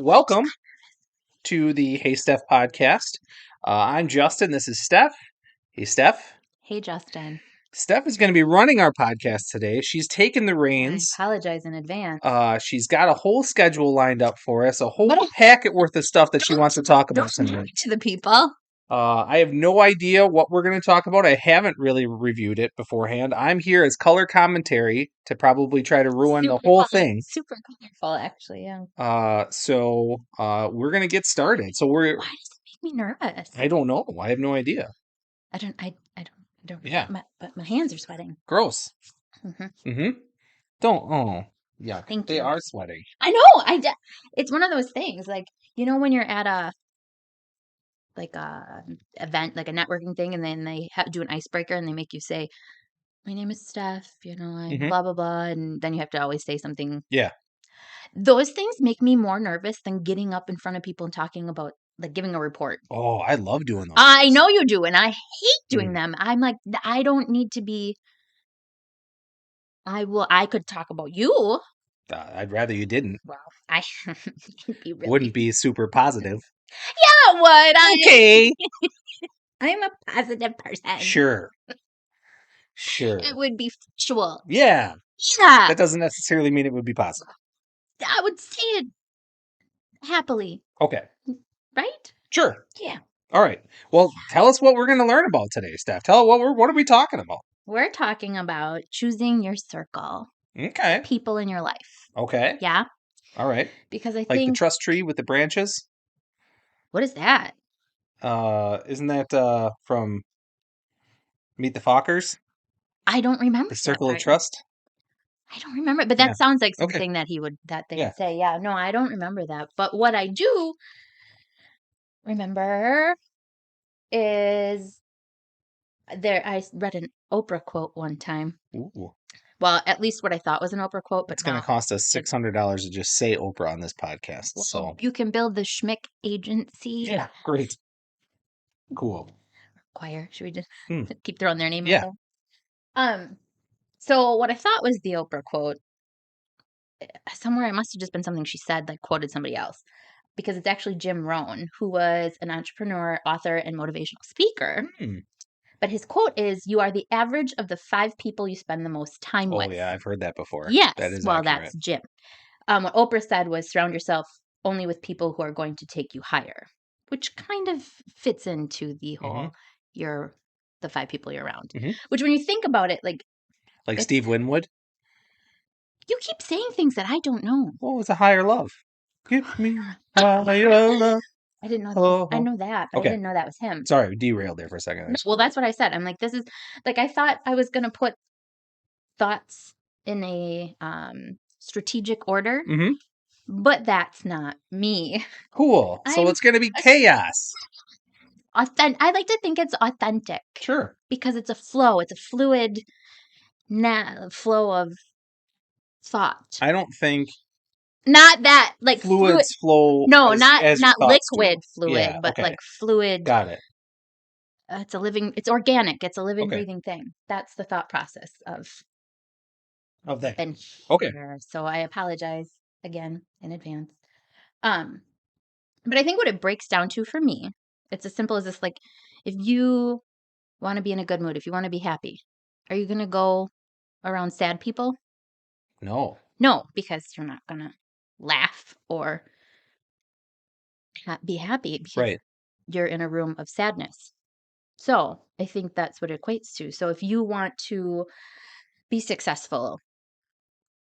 Welcome to the Hey Steph podcast. I'm Justin. This is Steph. Hey, Steph. Hey, Justin. Steph is going to be running our podcast today. She's taken the I reins. apologize in advance. She's got a whole schedule lined up for us, a whole But packet worth of stuff that she wants to talk about don't tonight. to the people. I have no idea what we're going to talk about. I haven't really reviewed it beforehand. I'm here as color commentary to probably try to ruin the whole thing. Super colorful, actually. Yeah. We're going to get started. So Why does it make me nervous? I don't know. I have no idea. I don't. Yeah. But my hands are sweating. Gross. Mm-hmm. Don't. Oh, yeah. Thank They you. are sweating. I know. It's one of those things. Like, when you're at a event, like a networking thing, and then they do an icebreaker, and they make you say, "My name is Steph. I'm blah blah blah," and then you have to always say something. Yeah. Those things make me more nervous than getting up in front of people and talking about, like, giving a report. Oh, I love doing those. I know you do, and I hate doing them. I'm like, I don't need to be. I could talk about you. I'd rather you didn't. Well, I be really. Wouldn't be super positive. Yeah, what? Okay. I'm a positive person. Sure. Sure. It would be factual. Yeah. Yeah. That doesn't necessarily mean it would be positive. I would say it happily. Okay. Right? Sure. Yeah. All right. Well, tell us what we're going to learn about today, Steph. Tell what are we talking about? We're talking about choosing your circle. Okay. People in your life. Okay. Yeah. All right. Because I like think the trust tree with the branches. What is that? Isn't that from Meet the Fockers? I don't remember. The circle of trust. I don't remember, but that sounds like something that they would say. Yeah, no, I don't remember that. But what I do remember is I read an Oprah quote one time. Ooh. Well, at least what I thought was an Oprah quote, but it's going to cost us $600 to just say Oprah on this podcast. Well, so you can build the Schmick agency. Yeah, great. Cool. Choir. Should we just keep throwing their name out there? So what I thought was the Oprah quote, somewhere it must have just been something she said, like quoted somebody else, because it's actually Jim Rohn, who was an entrepreneur, author, and motivational speaker. But his quote is, "You are the average of the 5 people you spend the most time with." Oh, yeah, I've heard that before. Yes. That is well, accurate. That's Jim. What Oprah said was, surround yourself only with people who are going to take you higher, which kind of fits into the whole, you're the 5 people you're around. Which, when you think about it, like Steve Winwood? You keep saying things that I don't know. Well, it's a higher love. Give me higher love. I didn't know that. I know that, but I didn't know that was him. Sorry, derailed there for a second. Well, that's what I said. I'm like, this is, like, I thought I was going to put thoughts in a strategic order, but that's not me. Cool. So it's going to be chaos. I like to think it's authentic. Sure. Because it's a flow. It's a fluid flow of thought. I don't think not that, like, fluids flow. No, as not liquid do. fluid, but like fluid. Got it. It's organic. It's a living, breathing thing. That's the thought process of that. And so I apologize again in advance. But I think what it breaks down to for me, it's as simple as this: like, if you want to be in a good mood, if you want to be happy, are you going to go around sad people? No, because you're not going to laugh or be happy because you're in a room of sadness. So I think that's what it equates to. So if you want to be successful,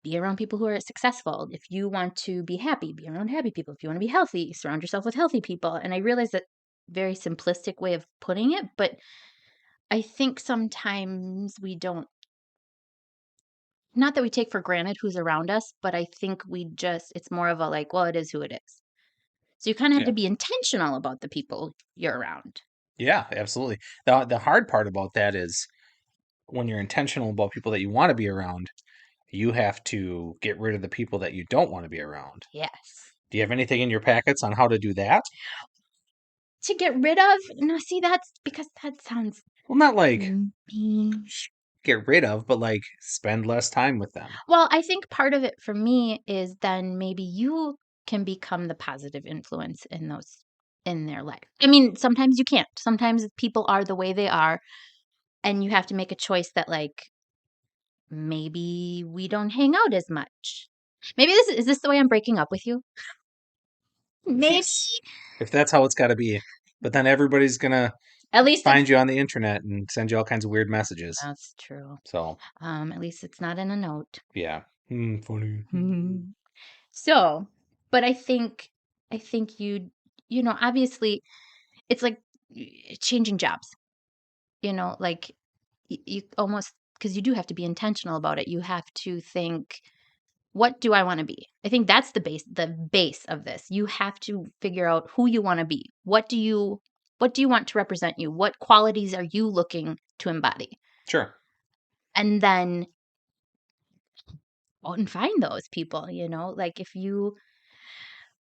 be around people who are successful. If you want to be happy, be around happy people. If you want to be healthy, surround yourself with healthy people. And I realize that very simplistic way of putting it, but I think sometimes we don't, not that we take for granted who's around us, but I think it's more of a like, well, it is who it is. So you kind of have to be intentional about the people you're around. Yeah, absolutely. The hard part about that is when you're intentional about people that you want to be around, you have to get rid of the people that you don't want to be around. Yes. Do you have anything in your packets on how to do that? To get rid of? No, see, that's because that sounds... Well, not like get rid of, but like spend less time with them. Well, I think part of it for me is then maybe you can become the positive influence in their life. I mean, sometimes you can't. Sometimes people are the way they are, and you have to make a choice that, like, maybe we don't hang out as much. Maybe is this the way I'm breaking up with you? Maybe. Yes. If that's how it's got to be. But then everybody's going to At least find it's you on the internet and send you all kinds of weird messages. that's true. So, At least it's not in a note. yeah. Funny. So, but I think obviously it's like changing jobs, like you almost, because you do have to be intentional about it. You have to think, what do I want to be? I think that's the base of this. You have to figure out who you want to be. What do you want to represent you? What qualities are you looking to embody? Sure. And then go out and find those people, like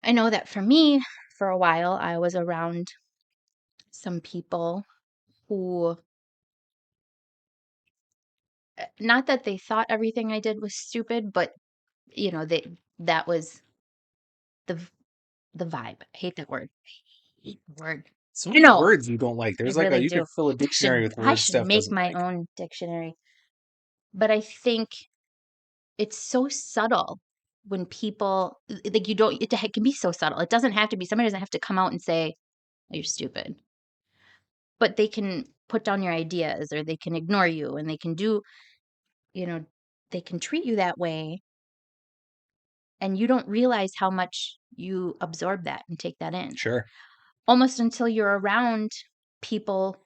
I know that for me, for a while, I was around some people who, not that they thought everything I did was stupid, but that was the the vibe. I hate that word. I hate the word. So I many know, words you don't like. I There's like really you do. could fill a I dictionary should with I words should Steph make doesn't my like. own dictionary. But I think it's so subtle when people, like, you don't it can be so subtle. It doesn't have to be, somebody doesn't have to come out and say, "Oh, you're stupid." But they can put down your ideas, or they can ignore you, and they can you know, they can treat you that way, and you don't realize how much you absorb that and take that in. Sure. Almost until you're around people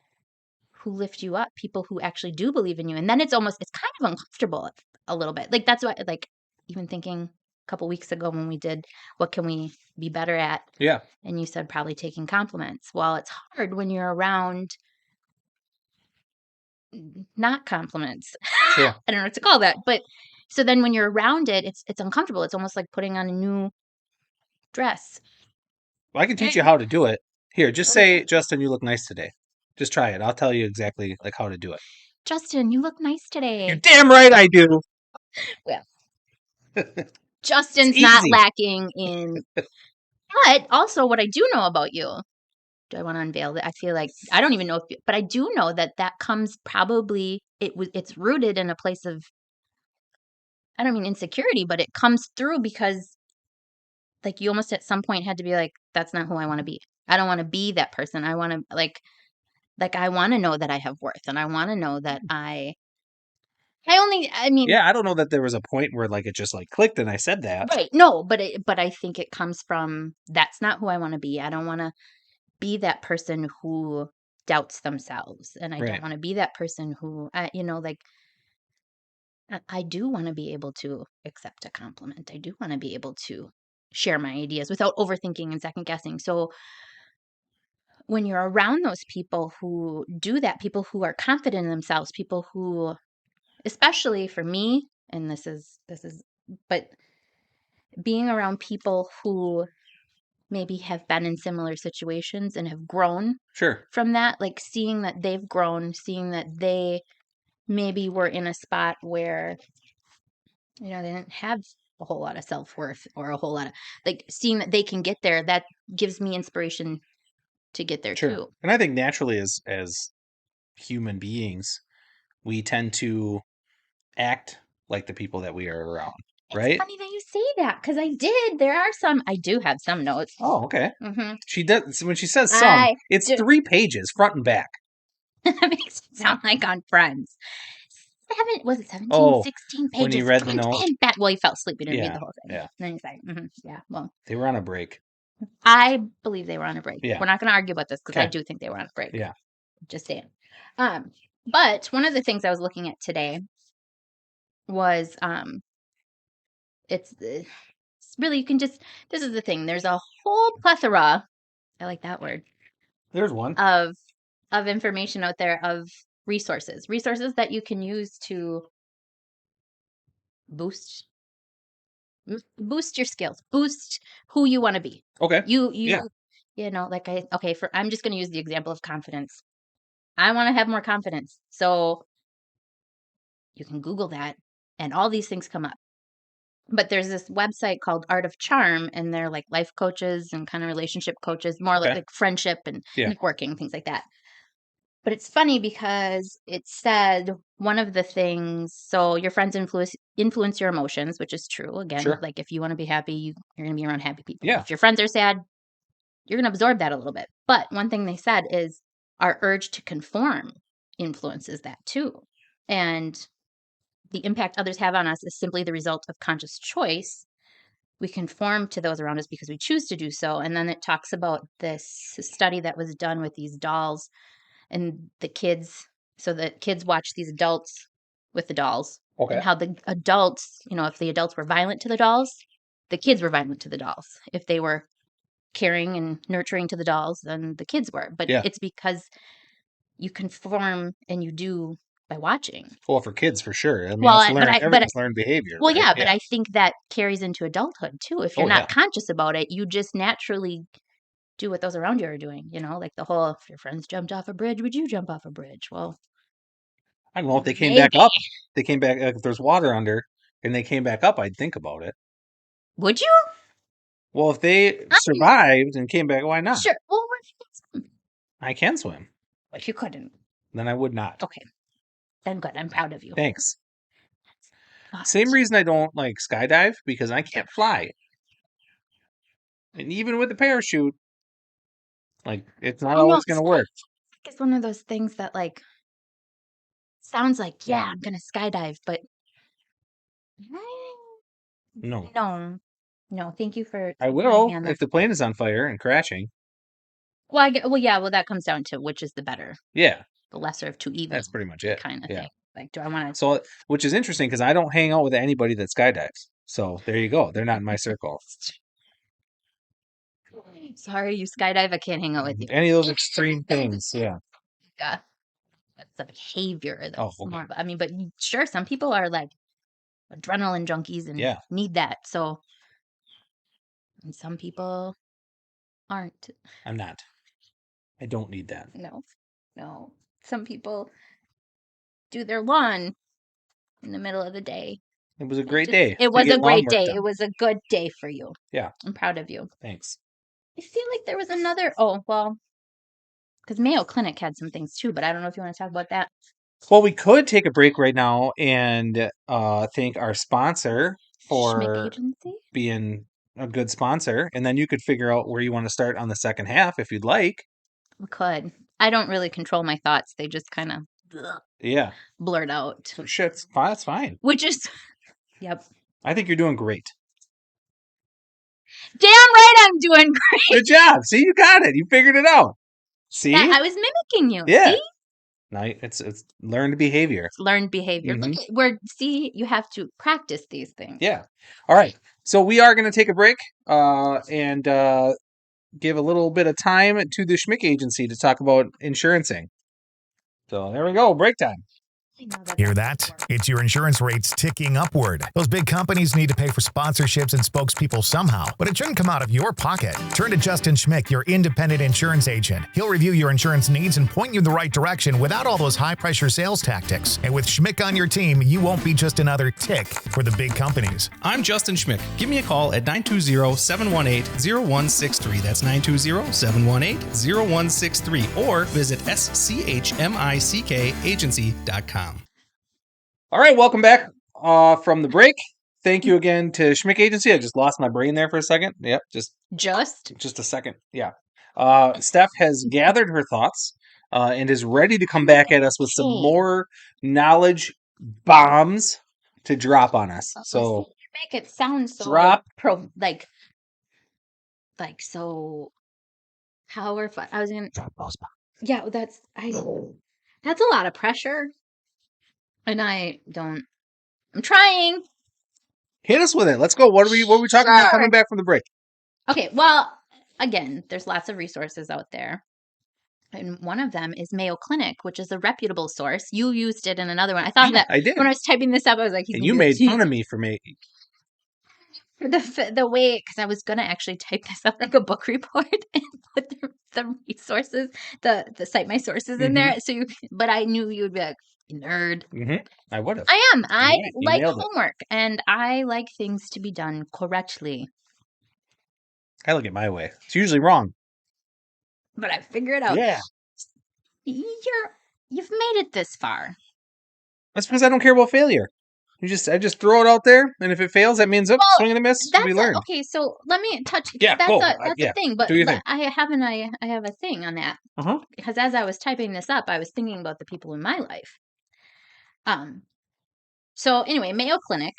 who lift you up, people who actually do believe in you. And then it's kind of uncomfortable a little bit. Like, that's why, like, even thinking a couple weeks ago when we did what can we be better at? Yeah. And you said probably taking compliments. Well, it's hard when you're around not compliments. Sure. I don't know what to call that. But so then when you're around it, it's uncomfortable. It's almost like putting on a new dress. Well, I can teach you Eh, how to do it. Here, just okay. say, Justin, you look nice today. Just try it. I'll tell you exactly like how to do it. Justin, you look nice You're today. damn right I do. Well, It's Justin's not easy. lacking in, but also what I do know about you. Do I want to unveil that? I feel like I don't even know but I do know that that comes probably it's rooted in a place of, I don't mean insecurity, but it comes through because, like, you almost at some point had to be like, that's not who I want to be. I don't want to be that person. I want to, like I want to know that I have worth, and I want to know that I mean, Yeah, I don't know that there was a point where like it just like clicked and I said that. right. No, but I think it comes from, that's not who I want to be. I don't want to be that person who doubts themselves, and I don't Right. want to be that person who, like, I do want to be able to accept a compliment. I do want to be able to share my ideas without overthinking and second guessing. So when you're around those people who do that, people who are confident in themselves, people who, especially for me, and this is but being around people who maybe have been in similar situations and have grown Sure. from that, like seeing that they've grown, seeing that they maybe were in a spot where, they didn't have a whole lot of self-worth, or a whole lot of, like, seeing that they can get there, that gives me inspiration to get there Sure. too. And I think naturally as human beings, we tend to act like the people that we are around, It's right? funny that you say that, because I do have some notes. Oh, okay. Hmm. She does when she says some, I it's do. 3 pages, front and back. That makes it sound like on Friends. Was it 17, Oh, 16 when you pages, read the front note. and back? Well, he fell asleep. He didn't read Yeah, the whole thing. yeah. And then he's like, yeah, well, They were on a break. I believe they were on a break. Yeah. We're not going to argue about this because I Okay. do think they were on a break. Yeah. Just saying. Um, but one of the things I was looking at today was, it's really, you can just, this is the thing. There's a whole plethora, I like that word, There's one. of information out there, of resources that you can use to boost boost your skills, boost who you want to be. Okay. You Yeah. you like, I'm just going to use the example of confidence. I want to have more confidence. So you can Google that, and all these things come up. But there's this website called Art of Charm, and they're like life coaches and kind of relationship coaches, more Okay. like friendship and Yeah. networking, things like that. But it's funny because it said one of the things, so your friends influence your emotions, which is true. Again, Sure. like if you want to be happy, you're going to be around happy people. Yeah. If your friends are sad, you're going to absorb that a little bit. But one thing they said is our urge to conform influences that too. And the impact others have on us is simply the result of conscious choice. We conform to those around us because we choose to do so. And then it talks about this study that was done with these dolls and the kids. So the kids watch these adults with the dolls, and Okay. how the adults, if the adults were violent to the dolls, the kids were violent to the dolls. If they were caring and nurturing to the dolls, then the kids were. But Yeah. it's because you conform and you do by watching. Well, for kids, for sure. I mean, Well, that's I, but learn. I, but Everything's learned behavior, Well, right? yeah, but Yeah. I think that carries into adulthood too. If you're Oh, yeah. not conscious about it, you just naturally do what those around you are doing, like the whole if your friends jumped off a bridge, would you jump off a bridge? Well, I don't know if they came back maybe. up. They came back if there's water under, and they came back up. I'd think about it. Would you? Well, if they I mean, survived and came back, why not? sure. Well, what I can swim. if you couldn't? Then I would not. Okay, then good. I'm proud of you. Thanks. But Same reason I don't like skydive because I can't fly. And even with the parachute, like it's not I know always going to work. it's one of those things that sounds like, yeah, I'm gonna skydive, but No. no, no. Thank you for I taking my will hand there. if the plane is on fire and crashing. Well, yeah. Well, that comes down to which is the better, Yeah, the lesser of two evils, that's pretty much it. kind of Yeah. thing. Like, do I want So, which is interesting because I don't hang out with anybody that skydives. So there you go. They're not in my circle. to? Sorry, you skydive. I can't hang out with you. Any of those extreme things. Yeah. Yeah, that's a behavior. Oh, That's okay. more. I mean, but sure, some people are like adrenaline junkies and Yeah, need that. So, and some people aren't. I'm not. I don't need that. No, no. Some people do their lawn in the middle of the day. It was a great day It to was get a lawn great work day. It done. was a good day for you. Yeah, I'm proud of you. thanks. I feel like there was another. Oh, well, because Mayo Clinic had some things too, but I don't know if you want to talk about that. Well, we could take a break right now and thank our sponsor Schmick for Agency? being a good sponsor, and then you could figure out where you want to start on the second half if you'd like. We could. I don't really control my thoughts. They just kind of Yeah, blurt out, for sure. It's fine. That's fine. which is, yep. I think you're doing great. Damn right I'm doing great. Good job. See, you got it. You figured it out. See? I was mimicking you. Yeah. See? No, it's learned behavior. It's learned behavior. Mhm. See, you have to practice these things. Yeah. All right. So we are going to take a break and give a little bit of time to the Schmick Agency to talk about insurancing. So there we go. Break time. Hear that? It's your insurance rates ticking upward. Those big companies need to pay for sponsorships and spokespeople somehow, but it shouldn't come out of your pocket. Turn to Justin Schmick, your independent insurance agent. He'll review your insurance needs and point you in the right direction without all those high-pressure sales tactics. And with Schmick on your team, you won't be just another tick for the big companies. I'm Justin Schmick. Give me a call at 920-718-0163. That's 920-718-0163. Or visit schmickagency.com. All right. Welcome back from the break. Thank you again to Schmick Agency. I just lost my brain there for a second. Yep. Just a second. Yeah. Steph has gathered her thoughts and is ready to come back at us with some more knowledge bombs to drop on us. So you make it sound so drop. so powerful. I was gonna. Drop those bombs. Yeah, that's a lot of pressure, and I don't. I'm trying. Hit us with it. Let's go. What are we talking about coming back from the break? Okay, well, again, there's lots of resources out there. And one of them is Mayo Clinic, which is a reputable source. You used it in another one. I thought that I did. when I was typing this up, I was like, and you made fun of me for making the way, because I was going to actually type this up like a book report and put the resources, the cite my sources in there. So but I knew you would be like, nerd. I would have. I am. I Right, like homework, and I like things to be done correctly. I like it my way. It's usually wrong. But I figure it out. Yeah. You've made it this far. That's because I don't care about failure. I just throw it out there, and if it fails, that means swing and a miss. We learn. Okay, so let me touch. Yeah, that's a thing. But thing. I have a thing on that. Because as I was typing this up, I was thinking about the people in my life. So anyway, Mayo Clinic,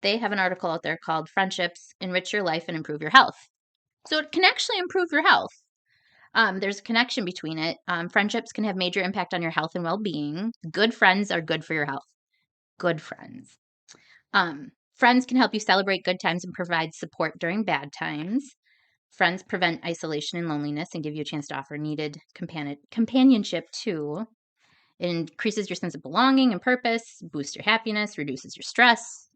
they have an article out there called "Friendships Enrich Your Life and Improve Your Health." So it can actually improve your health. There's a connection between it. Friendships can have major impact on your health and well-being. Good friends are good for your health. Good friends. Friends can help you celebrate good times and provide support during bad times. Friends prevent isolation and loneliness and give you a chance to offer needed companionship too. It increases your sense of belonging and purpose, boosts your happiness, reduces your stress,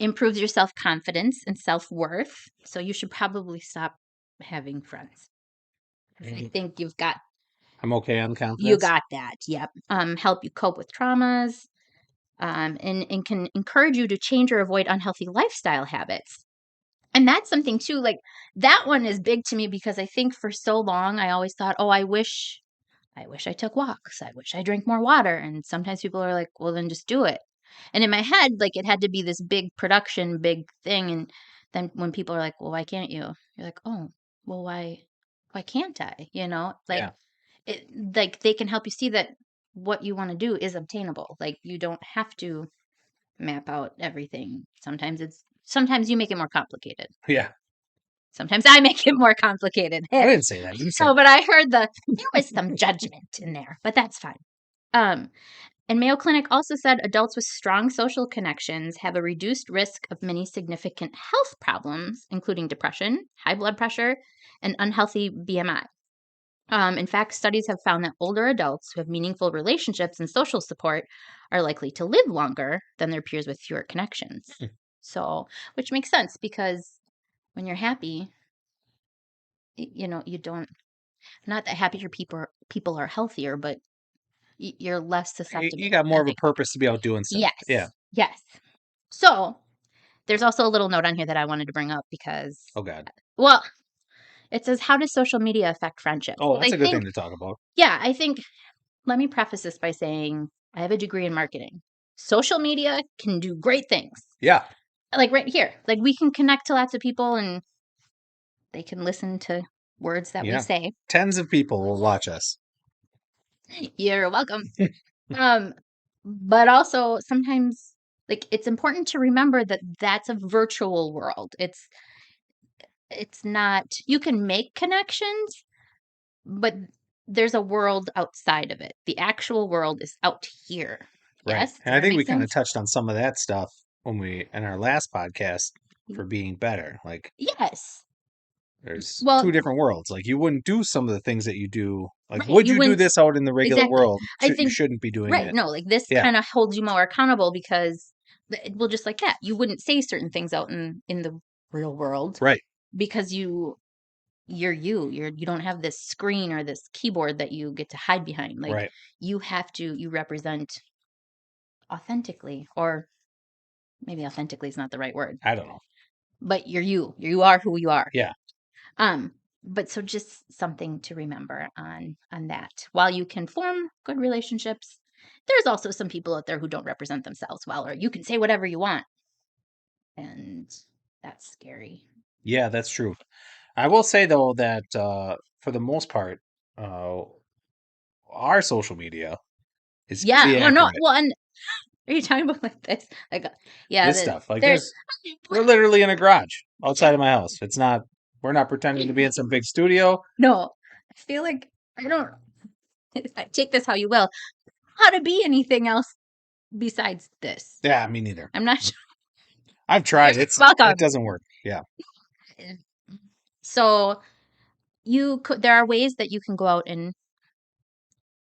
improves your self-confidence and self-worth. So you should probably stop having friends. I think you've got... I'm okay on confidence. You got that, yep. Help you cope with traumas, and can encourage you to change or avoid unhealthy lifestyle habits. And that's something too, like that one is big to me because I think for so long I always thought, oh, I wish I took walks. I wish I drank more water. And sometimes people are like, well, then just do it. And in my head, like it had to be this big production, big thing. And then when people are like, well, why can't you? You're like, oh, well, why can't I? You know, like like they can help you see that what you want to do is obtainable. Like you don't have to map out everything. Sometimes you make it more complicated. Yeah. Sometimes I make it more complicated. I didn't say that. But I heard there was some judgment in there, but that's fine. And Mayo Clinic also said adults with strong social connections have a reduced risk of many significant health problems, including depression, high blood pressure, and unhealthy BMI. In fact, studies have found that older adults who have meaningful relationships and social support are likely to live longer than their peers with fewer connections. So, which makes sense because when you're happy, you know, you don't, not that happier people are healthier, but you're less susceptible. You got more of a purpose to be out doing stuff. Yes. Yeah. Yes. So there's also a little note on here that I wanted to bring up because... Oh, God. Well, it says, how does social media affect friendship? Oh, that's a good thing to talk about. Yeah, I think, let me preface this by saying I have a degree in marketing. Social media can do great things. Yeah. Like right here. Like we can connect to lots of people and they can listen to words that we say. Tens of people will watch us. You're welcome. But also sometimes, like, it's important to remember that that's a virtual world. It's not, you can make connections, but there's a world outside of it. The actual world is out here. Right. Yes? And I think we kind of touched on some of that stuff in our last podcast for being better. Like, yes. There's two different worlds. Like you wouldn't do some of the things that you do. Like, right. would you do this out in the regular world? I think you shouldn't be doing it. Right. No, like this kind of holds you more accountable because well, just like that, you wouldn't say certain things out in the real world. Right. Because you're you don't have this screen or this keyboard that you get to hide behind. Like you represent authentically, or maybe authentically is not the right word. I don't know. But you are who you are. Yeah. But so just something to remember on that. While you can form good relationships, there's also some people out there who don't represent themselves well, or you can say whatever you want. And that's scary. Yeah, that's true. I will say though that for the most part, our social media is pretty accurate. No. Well, and are you talking about like this? Like, this stuff. Like we're literally in a garage outside of my house. It's not. We're not pretending to be in some big studio. No, I feel like I take this how you will. How to be anything else besides this? Yeah, me neither. I'm not sure. I've tried. It doesn't work. Yeah. So there are ways that you can go out and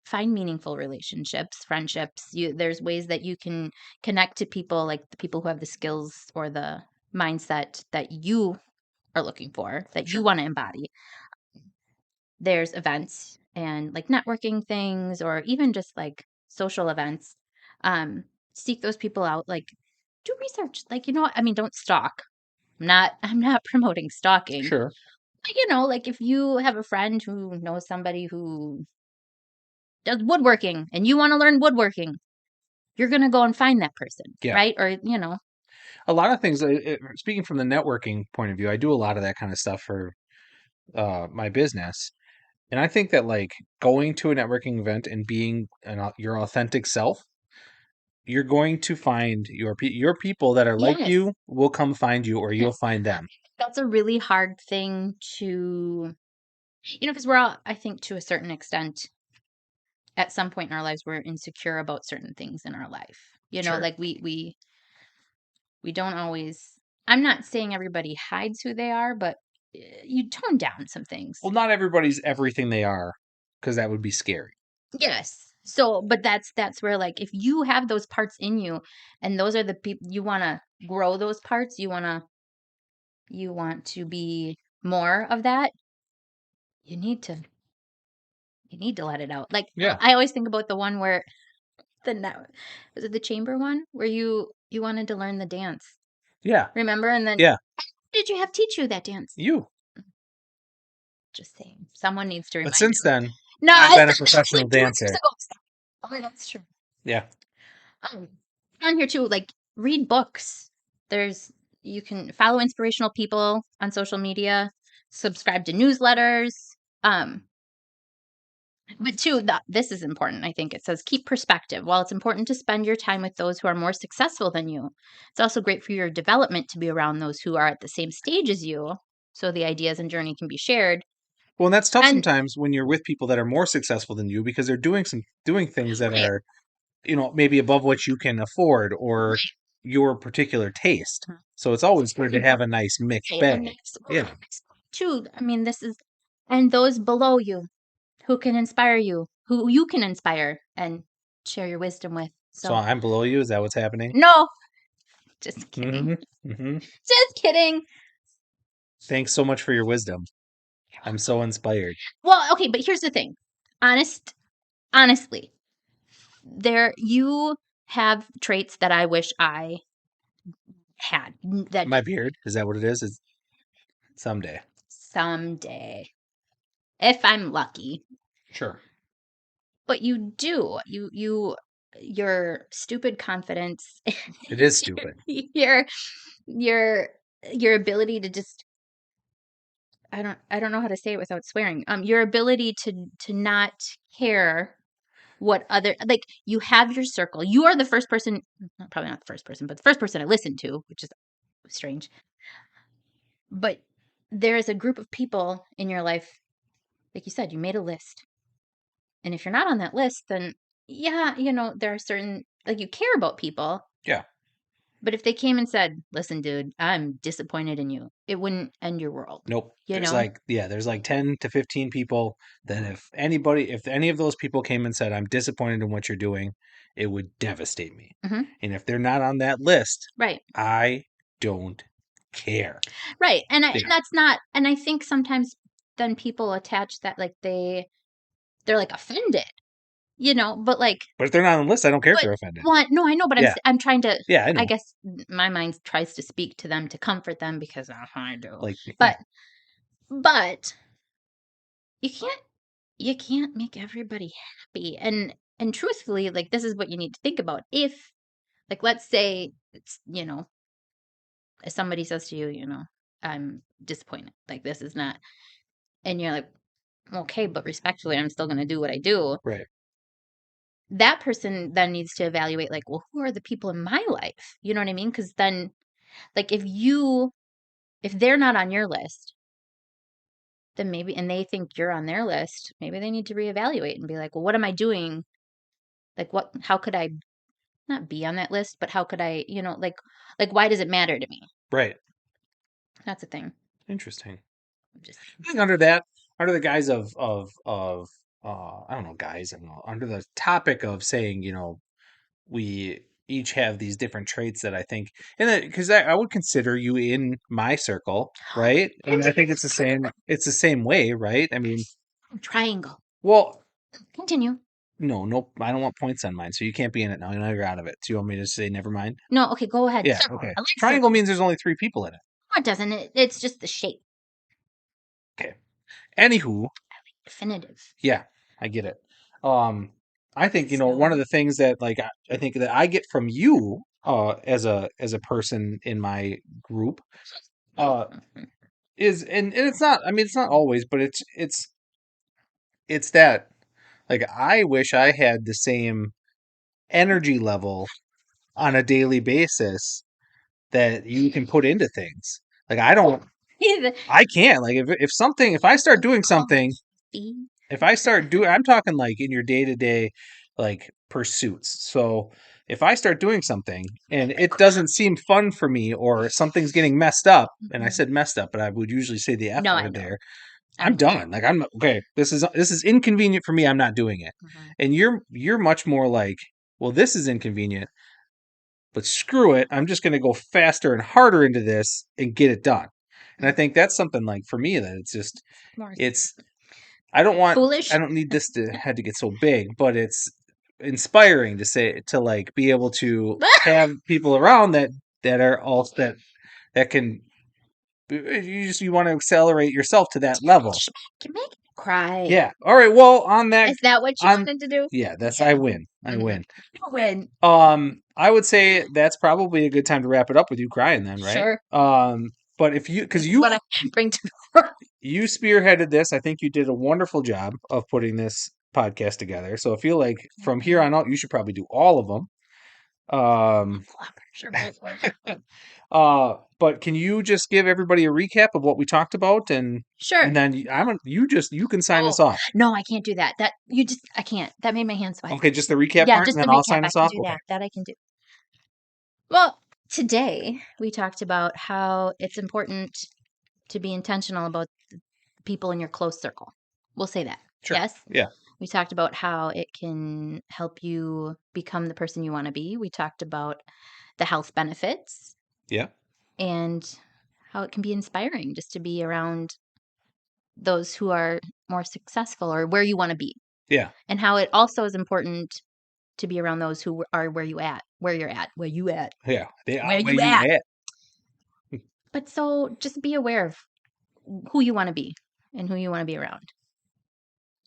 find meaningful relationships, friendships. There's ways that you can connect to people, like the people who have the skills or the mindset that you are looking for, that you want to embody. there's events and like networking things or even just like social events. Seek those people out, like do research. Like, I mean, don't stalk. I'm not promoting stalking. Sure. But, like if you have a friend who knows somebody who does woodworking and you want to learn woodworking, you're going to go and find that person, Yeah. right? Or, A lot of things, speaking from the networking point of view, I do a lot of that kind of stuff for my business. And I think that like going to a networking event and being your authentic self, you're going to find your people that are like Yes. you will come find you, or you'll find them. That's a really hard thing to, because we're all, I think to a certain extent, at some point in our lives, we're insecure about certain things in our life. Sure. Like we don't always, I'm not saying everybody hides who they are, but you tone down some things. Well, not everybody's everything they are, because that would be scary. Yes. So, but that's where, like, if you have those parts in you and those are the people you want to grow those parts, you want to be more of that, you need to let it out. Like, Yeah. I always think about the one where was it the chamber one where you wanted to learn the dance? Yeah. Remember? And then, yeah. Did you have teach you that dance? You. Just saying. Someone needs to remind But since you. then, No, I've been a it's professional like 2 years dancer. ago. Oh, that's true. Yeah. On here too, like read books. You can follow inspirational people on social media, subscribe to newsletters. But too, this is important. I think it says keep perspective. While it's important to spend your time with those who are more successful than you, it's also great for your development to be around those who are at the same stage as you, so the ideas and journey can be shared. Well, and that's tough sometimes when you're with people that are more successful than you, because they're doing things that are, maybe above what you can afford or your particular taste. So it's always good to have a nice mixed bag. Yeah. Too, I mean, and those below you who can inspire you, who you can inspire and share your wisdom with. So I'm below you. Is that what's happening? No, just kidding. Mm-hmm. Just kidding. Thanks so much for your wisdom. I'm so inspired. Well, okay, but here's the thing. Honestly, you have traits that I wish I had. My beard, is that what it is? Is someday. If I'm lucky. Sure. But you do. Your stupid confidence. It is stupid. your ability to just I don't know how to say it without swearing. Your ability to not care what other, like, you have your circle. You are the first person, probably not the first person, but the first person I listened to, which is strange. But there is a group of people in your life, like you said, you made a list. And if you're not on that list, then yeah, there are certain, like, you care about people. Yeah. But if they came and said, "Listen, dude, I'm disappointed in you," it wouldn't end your world. Nope. There's like 10 to 15 people that if any of those people came and said, "I'm disappointed in what you're doing," it would devastate me. Mm-hmm. And if they're not on that list, right, I don't care. Right. And that's not, and I think sometimes then people attach that, like, they're like offended. But like, but if they're not on the list, I don't care if they're offended. Well, no, I know, but I'm trying to. Yeah, I know. I guess my mind tries to speak to them to comfort them because I do. Like, but you can't make everybody happy, and truthfully, like, this is what you need to think about. If, like, let's say it's if somebody says to you, I'm disappointed, like, this is not, and you're like, okay, but respectfully, I'm still going to do what I do. Right. That person then needs to evaluate, like, well, who are the people in my life? You know what I mean? Because then, like, if they're not on your list, then maybe, and they think you're on their list, maybe they need to reevaluate and be like, well, what am I doing? Like, how could I not be on that list, but how could I, like, why does it matter to me? Right. That's a thing. Interesting. I think under the guise of I don't know, guys, I don't know, under the topic of saying, we each have these different traits that I think, and because I would consider you in my circle, right? And I think it's the same way, right? I mean, Triangle. Well, continue. No, I don't want points on mine, so you can't be in it now. Now you're out of it. So you want me to say never mind? No, okay, go ahead. Yeah, Circle. okay. I like Triangle circle. means there's only 3 people in it. No, it doesn't. It's just the shape. Okay. Anywho. Definitive. Yeah, I get it. I think, one of the things that I think that I get from you as a person in my group is and it's not, I mean, it's not always, but it's that I wish I had the same energy level on a daily basis that you can put into things. I don't I can't. If I start doing something, I'm talking in your day-to-day pursuits. So if I start doing something and it doesn't seem fun for me, or something's getting messed up, and I said messed up, but I would usually say the F word there, I'm done. I'm okay. This is inconvenient for me. I'm not doing it. And you're much more well, this is inconvenient, but screw it. I'm just going to go faster and harder into this and get it done. And I think that's something for me that it's I don't want foolish. I don't need this to have to get so big, but it's inspiring to be able to have people around that are all that can you want to accelerate yourself to that level. You're making me cry. Yeah. All right. Well, on that, is that what you wanted to do? Yeah. That's I win. I win. You win. I would say that's probably a good time to wrap it up with you crying then, right? Sure. But because you what I bring to the you spearheaded this, I think you did a wonderful job of putting this podcast together. So I feel like from here on out, you should probably do all of them. Sure. But can you just give everybody a recap of what we talked about, and sure, and then you can sign us off. No, I can't do that. I can't. That made my hands sweat. Okay, just the recap part, just and then the recap. I'll sign us off. Do that I can do. Well, today we talked about how it's important to be intentional about the people in your close circle. We'll say that. Sure. Yes? Yeah. We talked about how it can help you become the person you want to be. We talked about the health benefits. Yeah. And how it can be inspiring just to be around those who are more successful or where you want to be. Yeah. And how it also is important to be around those who are where you're at. Yeah. They are where you at. But so just be aware of who you want to be and who you want to be around.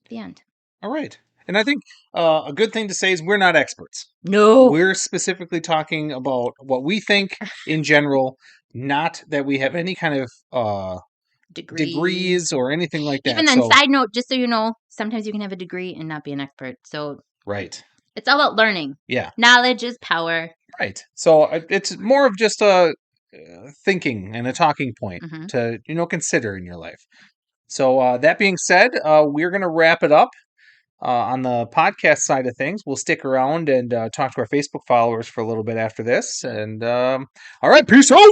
The end. All right. And I think a good thing to say is we're not experts. No. We're specifically talking about what we think in general, not that we have any kind of degrees or anything like that. Even then, side note, just so you know, sometimes you can have a degree and not be an expert. So right. It's all about learning. Yeah. Knowledge is power. Right. So it's more of just a thinking and a talking point to, consider in your life. So that being said, we're going to wrap it up. On the podcast side of things, we'll stick around and talk to our Facebook followers for a little bit after this. And all right, peace out.